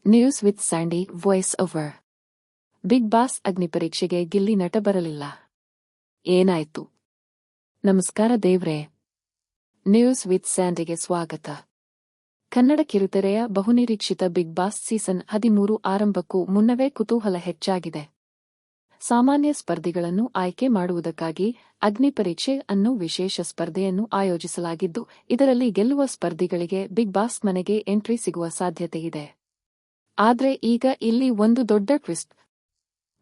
News with Sandy voice over. Big boss ಅಗ್ನಿಪರೀಕ್ಷೆಗೆ ಗಿಲ್ಲಿ ನಟ ಬರಲಿಲ್ಲ. ಏನಾಯ್ತು? ನಮಸ್ಕಾರ ದೇವ್ರೇ. ನ್ಯೂಸ್ ವಿತ್ ಸ್ಯಾಂಡಿಗೆ ಸ್ವಾಗತ. ಕನ್ನಡ ಕಿರುತೆರೆಯ ಬಹುನಿರೀಕ್ಷಿತ ಬಿಗ್ ಬಾಸ್ ಸೀಸನ್ 13 ಆರಂಭಕ್ಕೂ ಮುನ್ನವೇ ಕುತೂಹಲ ಹೆಚ್ಚಾಗಿದೆ. ಸಾಮಾನ್ಯ ಸ್ಪರ್ಧಿಗಳನ್ನು ಆಯ್ಕೆ ಮಾಡುವುದಕ್ಕಾಗಿ ಅಗ್ನಿಪರೀಕ್ಷೆ ಅನ್ನೋ ವಿಶೇಷ ಸ್ಪರ್ಧೆಯನ್ನು ಆಯೋಜಿಸಲಾಗಿದ್ದು, ಇದರಲ್ಲಿ ಗೆಲ್ಲುವ ಸ್ಪರ್ಧಿಗಳಿಗೆ ಬಿಗ್ ಬಾಸ್ ಮನೆಗೆ ಎಂಟ್ರಿ ಸಿಗುವ ಸಾಧ್ಯತೆಯಿದೆ. ಆದ್ರೆ ಈಗ ಇಲ್ಲಿ ಒಂದು ದೊಡ್ಡ ಟ್ವಿಸ್ಟ್.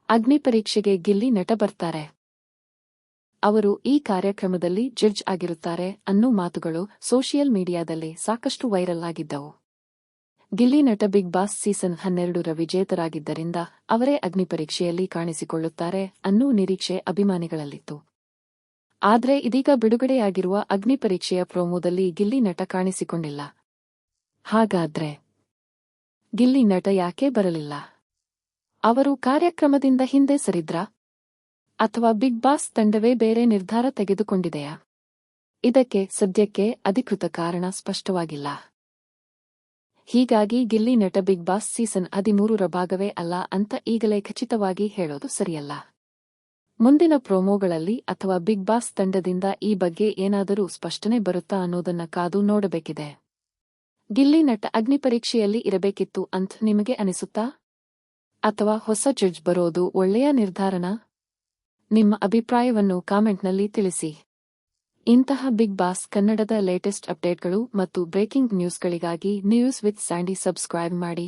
ಅಗ್ನಿಪರೀಕ್ಷೆಗೆ ಗಿಲ್ಲಿ ನಟ ಬರ್ತಾರೆ. ಅವರು ಈ ಕಾರ್ಯಕ್ರಮದಲ್ಲಿ ಜಡ್ಜ್ ಆಗಿರುತ್ತಾರೆ ಅನ್ನೋ ಮಾತುಗಳು ಸೋಷಿಯಲ್ ಮೀಡಿಯಾದಲ್ಲಿ ಸಾಕಷ್ಟು ವೈರಲ್ ಆಗಿದ್ದವು. ಗಿಲ್ಲಿ ನಟ ಬಿಗ್ ಬಾಸ್ ಸೀಸನ್ 12ರ ವಿಜೇತರಾಗಿದ್ದರಿಂದ ಅವರೇ ಅಗ್ನಿಪರೀಕ್ಷೆಯಲ್ಲಿ ಕಾಣಿಸಿಕೊಳ್ಳುತ್ತಾರೆ ಅನ್ನೋ ನಿರೀಕ್ಷೆ ಅಭಿಮಾನಿಗಳಲ್ಲಿತ್ತು. ಆದ್ರೆ ಇದೀಗ ಬಿಡುಗಡೆಯಾಗಿರುವ ಅಗ್ನಿಪರೀಕ್ಷೆಯ ಪ್ರೋಮೋದಲ್ಲಿ ಗಿಲ್ಲಿ ನಟ ಕಾಣಿಸಿಕೊಂಡಿಲ್ಲ. ಹಾಗಾದ್ರೆ ಗಿಲ್ಲಿ ನಟ ಯಾಕೆ ಬರಲಿಲ್ಲ? ಅವರು ಕಾರ್ಯಕ್ರಮದಿಂದ ಹಿಂದೆ ಸರಿದ್ರಾ? ಅಥವಾ ಬಿಗ್ ಬಾಸ್ ತಂಡವೇ ಬೇರೆ ನಿರ್ಧಾರ ತೆಗೆದುಕೊಂಡಿದೆಯಾ? ಇದಕ್ಕೆ ಸದ್ಯಕ್ಕೆ ಅಧಿಕೃತ ಕಾರಣ ಸ್ಪಷ್ಟವಾಗಿಲ್ಲ. ಹೀಗಾಗಿ ಗಿಲ್ಲಿ ನಟ ಬಿಗ್ ಬಾಸ್ ಸೀಸನ್ 13ರ ಭಾಗವೇ ಅಲ್ಲ ಅಂತ ಈಗಲೇ ಖಚಿತವಾಗಿ ಹೇಳೋದು ಸರಿಯಲ್ಲ. ಮುಂದಿನ ಪ್ರೋಮೋಗಳಲ್ಲಿ ಅಥವಾ ಬಿಗ್ ಬಾಸ್ ತಂಡದಿಂದ ಈ ಬಗ್ಗೆ ಏನಾದರೂ ಸ್ಪಷ್ಟನೆ ಬರುತ್ತಾ ಅನ್ನೋದನ್ನ ಕಾದು ನೋಡಬೇಕಿದೆ. ಗಿಲ್ಲಿ ನಟ ಅಗ್ನಿಪರೀಕ್ಷೆಯಲ್ಲಿ ಇರಬೇಕಿತ್ತು ಅಂತ ನಿಮಗೆ ಅನಿಸುತ್ತಾ? ಅಥವಾ ಹೊಸ ಜಡ್ಜ್ ಬರೋದು ಒಳ್ಳೆಯ ನಿರ್ಧಾರನಾ? ನಿಮ್ಮ ಅಭಿಪ್ರಾಯವನ್ನು ಕಾಮೆಂಟ್ನಲ್ಲಿ ತಿಳಿಸಿ. ಇಂತಹ ಬಿಗ್ ಬಾಸ್ ಕನ್ನಡದ ಲೇಟೆಸ್ಟ್ ಅಪ್ಡೇಟ್ಗಳು ಮತ್ತು ಬ್ರೇಕಿಂಗ್ ನ್ಯೂಸ್ಗಳಿಗಾಗಿ ನ್ಯೂಸ್ ವಿತ್ ಸ್ಯಾಂಡಿ ಸಬ್ಸ್ಕ್ರೈಬ್ ಮಾಡಿ.